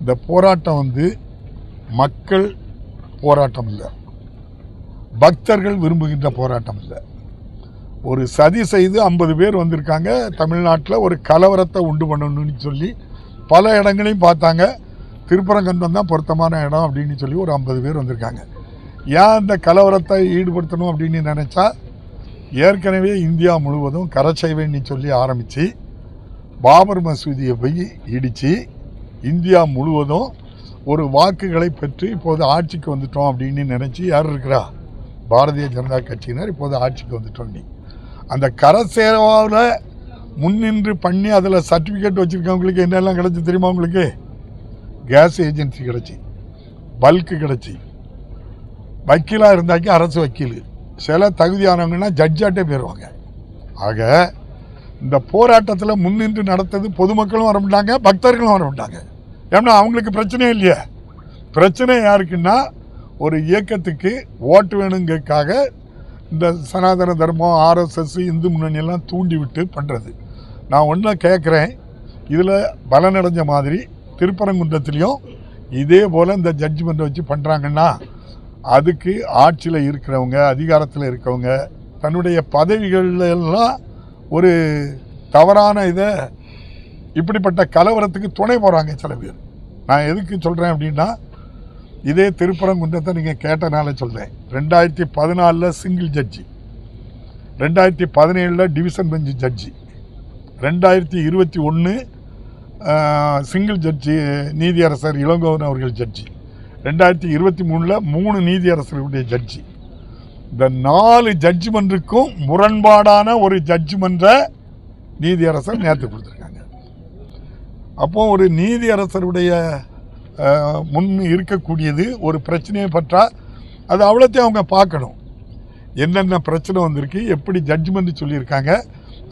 இந்த போராட்டம் மக்கள் போராட்டம் இல்லை, பக்தர்கள் விரும்புகின்ற போராட்டம் இல்லை. ஒரு சதி செய்து 50 பேர் வந்திருக்காங்க. தமிழ்நாட்டில் ஒரு கலவரத்தை உண்டு பண்ணணும்னு சொல்லி பல இடங்களையும் பார்த்தாங்க. திருப்பரங்குன்றம் தான் பொருத்தமான இடம் அப்படின்னு சொல்லி ஒரு 50 பேர் வந்திருக்காங்க. ஏன் இந்த கலவரத்தை ஈடுபடுத்தணும் அப்படின்னு நினச்சா, ஏற்கனவே இந்தியா முழுவதும் கரச்சைவேன்னு சொல்லி ஆரம்பித்து பாபர் மசூதியை போய் இடித்து இந்தியா முழுவதும் ஒரு வாக்குகளை பெற்று இப்போது ஆட்சிக்கு வந்துட்டோம் அப்படின்னு நினச்சி யார் இருக்கிறா? பாரதிய ஜனதா கட்சியினர் இப்போது ஆட்சிக்கு வந்துட்டோம். நீ அந்த கரசேவாவில் முன்னின்று பண்ணி அதில் சர்டிஃபிகேட் வச்சுருக்கவங்களுக்கு என்னெல்லாம் கிடச்சி தெரியுமா? உங்களுக்கு கேஸ் ஏஜென்சி கிடச்சி, பல்க்கு கிடச்சி, வக்கீலாக இருந்தாக்கி அரசு வக்கீல், சில தகுதியானவங்கன்னா ஜட்ஜாட்டே போயிடுவாங்க. ஆக இந்த போராட்டத்தில் முன்னின்று நடத்தது பொதுமக்களும் வரமாட்டாங்க, பக்தர்களும் வரமாட்டாங்க. ஏன்னா அவங்களுக்கு பிரச்சனையே இல்லையே. பிரச்சனை யாருக்குன்னா, ஒரு இயக்கத்துக்கு ஓட்டு வேணுங்கிறதுக்காக இந்த சனாதன தர்மம், ஆர்எஸ்எஸ், இந்து முன்னணியெல்லாம் தூண்டி விட்டு பண்ணுறது. நான் ஒன்றை கேட்குறேன், இதில் பலனடைஞ்ச மாதிரி திருப்பரங்குன்றத்துலேயும் இதே போல் இந்த ஜட்ஜ்மெண்ட்டை வச்சு பண்ணுறாங்கன்னா, அதுக்கு ஆட்சியில் இருக்கிறவங்க, அதிகாரத்தில் இருக்கவங்க தன்னுடைய பதவிகளெல்லாம் ஒரு தவறான இதை இப்படிப்பட்ட கலவரத்துக்கு துணை போகிறாங்க சில பேர். நான் எதுக்கு சொல்கிறேன் அப்படின்னா, இதே திருப்பரங்குன்றத்தை நீங்கள் கேட்டனால சொல்கிறேன். 2014 சிங்கிள் ஜட்ஜி, 2017 டிவிஷன் பெஞ்சு ஜட்ஜி, 2021 சிங்கிள் ஜட்ஜி நீதியரசர் இளங்கோவன் அவர்கள் ஜட்ஜி, 2023 3 நீதியரசர்களுடைய ஜட்ஜி. இந்த 4 ஜட்ஜ்மெண்ட்டுக்கும் முரண்பாடான ஒரு ஜட்ஜ்மெண்ட்டை நீதியரசர் நேற்று கொடுத்துருக்காங்க. அப்போ ஒரு நீதியரசருடைய முன் இருக்கக்கூடியது ஒரு பிரச்சனையை பற்றா, அது அவ்வளோத்தையும் அவங்க பார்க்கணும். என்னென்ன பிரச்சனை வந்திருக்கு, எப்படி ஜட்ஜ்மெண்ட் சொல்லியிருக்காங்க.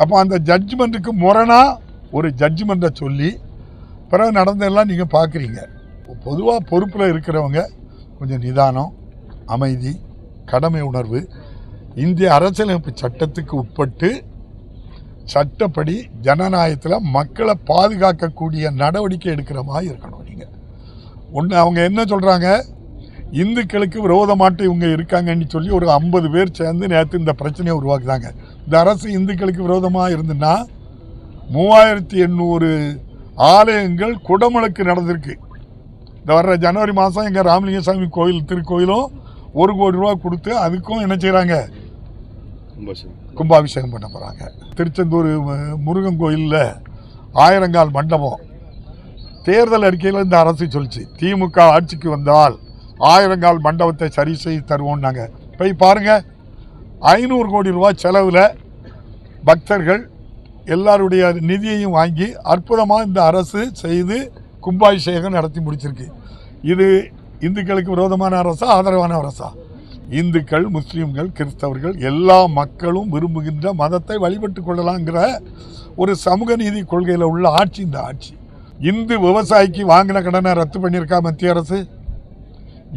அப்போ அந்த ஜட்ஜ்மெண்ட்டுக்கு முரணாக ஒரு ஜட்ஜ்மெண்ட்டை சொல்லி பிறகு நடந்ததெல்லாம் நீங்கள் பார்க்குறீங்க. பொதுவாக பொறுப்பில் இருக்கிறவங்க கொஞ்சம் நிதானம், அமைதி, கடமை உணர்வு, இந்திய அரசியலமைப்பு சட்டத்துக்கு உட்பட்டு சட்டப்படி ஜனநாயகத்தில் மக்களை பாதுகாக்கக்கூடிய நடவடிக்கை எடுக்கிற மாதிரி இருக்கணும். நீங்கள் ஒன்று அவங்க என்ன சொல்கிறாங்க, இந்துக்களுக்கு விரோதமாட்டு இவங்க இருக்காங்கன்னு சொல்லி ஒரு 50 பேர் சேர்ந்து நேற்று இந்த பிரச்சனையை உருவாக்குதாங்க. இந்த அரசு இந்துக்களுக்கு விரோதமாக இருந்துன்னா 3800 ஆலயங்கள் குடமுழுக்கு நடந்திருக்கு. இந்த வர்ற ஜனவரி மாதம் எங்கள் ராமலிங்கசாமி கோயில் திருக்கோயிலும் 1 கோடி ரூபா கொடுத்து அதுக்கும் என்ன செய்கிறாங்க, கும்பாபிஷேகம் பண்ண போகிறாங்க. திருச்செந்தூர் முருகன் கோயிலில் 1000 மண்டபம் தேர்தல் அறிக்கையில் இந்த அரசு சொல்லிச்சு, திமுக ஆட்சிக்கு வந்தால் 1000 மண்டபத்தை சரி செய்து தருவோம்னாங்க. போய் பாருங்கள், 500 கோடி ரூபா செலவில் பக்தர்கள் எல்லாருடைய நிதியையும் வாங்கி அற்புதமாக இந்த அரசு செய்து கும்பாபிஷேகம் நடத்தி முடிச்சிருக்கு. இது இந்துக்களுக்கு விரோதமான அரசா, ஆதரவான அரசா? இந்துக்கள், முஸ்லீம்கள், கிறிஸ்தவர்கள் எல்லா மக்களும் விரும்புகின்ற மதத்தை வழிபட்டு கொள்ளலாங்கிற ஒரு சமூக நீதி கொள்கையில் உள்ள ஆட்சி இந்த ஆட்சி. இந்து விவசாயிக்கு வாங்கின கடனை ரத்து பண்ணியிருக்கா மத்திய அரசு?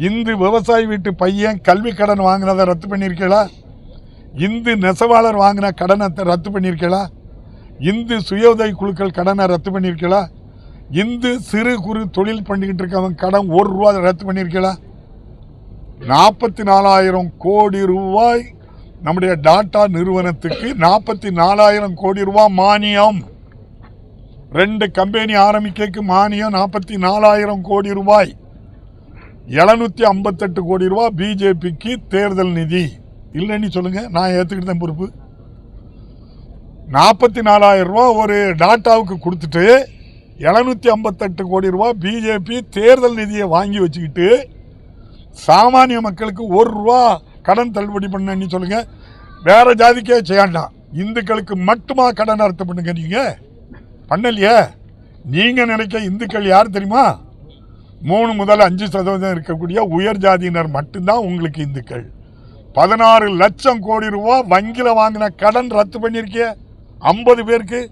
இந்து விவசாயி வீட்டு பையன் கல்வி கடன் வாங்கினதை ரத்து பண்ணியிருக்கீங்களா? இந்து நெசவாளர் வாங்கின கடனை ரத்து பண்ணியிருக்கீங்களா? இந்து சுய உதவி குழுக்கள் கடனை ரத்து பண்ணியிருக்கீங்களா? இந்து சிறு குறு தொழில் பண்ணிக்கிட்டு இருக்கவங்க கடன் 1 ரூபா ரத்து பண்ணியிருக்கீங்களா? 44,000 கோடி ரூபாய் நம்முடைய டாடா நிறுவனத்துக்கு 44,000 கோடி ரூபாய் மானியம். 2 கம்பெனி ஆரம்பிக்க மானியம் 44,000 கோடி ரூபாய். 758 கோடி ரூபாய் பிஜேபிக்கு தேர்தல் நிதி. இல்லைன்னு சொல்லுங்க, நான் ஏற்றுக்கிட்டேன் பொறுப்பு. 44,000 ரூபா ஒரு டாட்டாவுக்கு கொடுத்துட்டு 758 கோடி ரூபா பிஜேபி தேர்தல் நிதியை வாங்கி வச்சுக்கிட்டு சாமானிய மக்களுக்கு 1 ரூபா கடன் தள்ளுபடி பண்ணி சொல்லுங்க. வேற ஜாதிக்கே செய்யாண்டாம், இந்துக்களுக்கு மட்டுமா கடன் ரத்து பண்ணுங்க. நீங்க பண்ணலையே. நீங்க நினைக்க இந்துக்கள் யார் தெரியுமா? 3 முதல் 5% இருக்கக்கூடிய உயர் ஜாதியினர் மட்டும்தான் உங்களுக்கு இந்துக்கள். 16 லட்சம் கோடி ரூபா வங்கியில் வாங்கின கடன் ரத்து பண்ணியிருக்கே 50 பேருக்கு.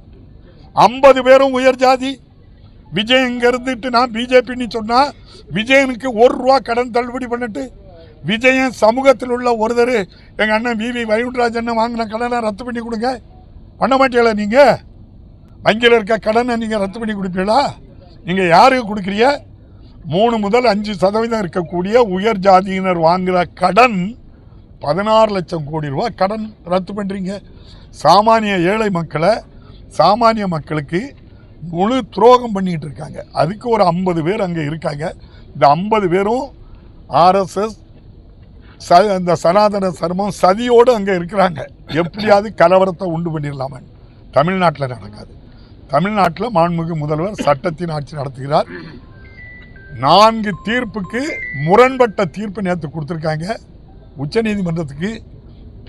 50 பேரும் உயர் ஜாதி. விஜய் இங்க இருந்துட்டு நான் பிஜேபின்னு சொன்னா விஜயனுக்கு 1 ரூபா கடன் தள்ளுபடி பண்ணிட்டு, விஜயன் சமூகத்தில் உள்ள ஒருத்தர் எங்க அண்ணன் விவி வைகுண்டராஜன் வாங்கின கடனை ரத்து பண்ணி கொடுங்க. பண்ண மாட்டீங்களா? நீங்க வங்கியில் இருக்க கடனை நீங்க ரத்து பண்ணி கொடுப்பீங்களா? நீங்க யாருக்கு கொடுக்குறீங்க? 3 முதல் 5% இருக்கக்கூடிய உயர் ஜாதியினர் வாங்குகிற கடன் 16 லட்சம் கோடி ரூபாய் கடன் ரத்து பண்ணுறீங்க. சாமானிய ஏழை மக்களை, சாமானிய மக்களுக்கு முழு துரோகம் பண்ணிகிட்டு இருக்காங்க. அதுக்கு ஒரு 50 பேர் அங்கே இருக்காங்க. இந்த 50 பேரும் ஆர்எஸ்எஸ் இந்த சனாதன சர்மம் சதியோடு அங்கே இருக்கிறாங்க. எப்படியாவது கலவரத்தை உண்டு பண்ணிடலாமே. தமிழ்நாட்டில் நடக்காது. தமிழ்நாட்டில் மாண்புமிகு முதல்வர் சட்டத்தின் ஆட்சி நடத்துகிறார். 4 தீர்ப்புக்கு முரண்பட்ட தீர்ப்பு நேற்று கொடுத்துருக்காங்க. உச்ச நீதிமன்றத்துக்கு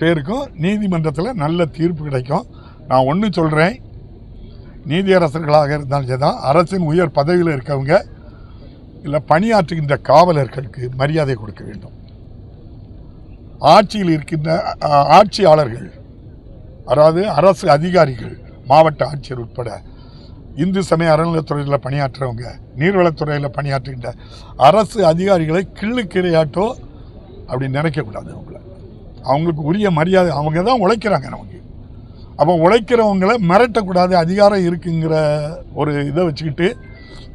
பேருக்கும் நீதிமன்றத்தில் நல்ல தீர்ப்பு கிடைக்கும். நான் ஒன்று சொல்கிறேன், நீதியரசர்களாக இருந்தாலும் தான் அரசின் உயர் பதவியில் இருக்கவங்க இல்லை பணியாற்றுகின்ற காவலர்களுக்கு மரியாதை கொடுக்க வேண்டும். ஆட்சியில் இருக்கின்ற ஆட்சியாளர்கள், அதாவது அரசு அதிகாரிகள், மாவட்ட ஆட்சியர் உட்பட இந்து சமய அறநிலையத்துறையில் பணியாற்றுறவங்க, நீர்வளத்துறையில் பணியாற்றுகின்ற அரசு அதிகாரிகளை கிள்ளுக்கிரையாட்டோ அப்படி நினைக்கக்கூடாது. அவங்களுக்கு உரிய மரியாதை, அவங்க தான் உழைக்கிறாங்க நமக்கு. அப்போ உழைக்கிறவங்களை மிரட்டக்கூடாது. அதிகாரம் இருக்குங்கிற ஒரு இதை வச்சுக்கிட்டு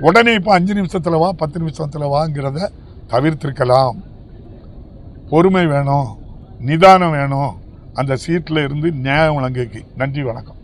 உடனே இப்போ 5 நிமிஷத்தில் வா 10 நிமிஷத்தில் வாங்கிறத தவிர்த்திருக்கலாம். பொறுமை வேணும், நிதானம் வேணும். அந்த சீட்டில் இருந்து நியாயம் வழங்குக்கு. நன்றி, வணக்கம்.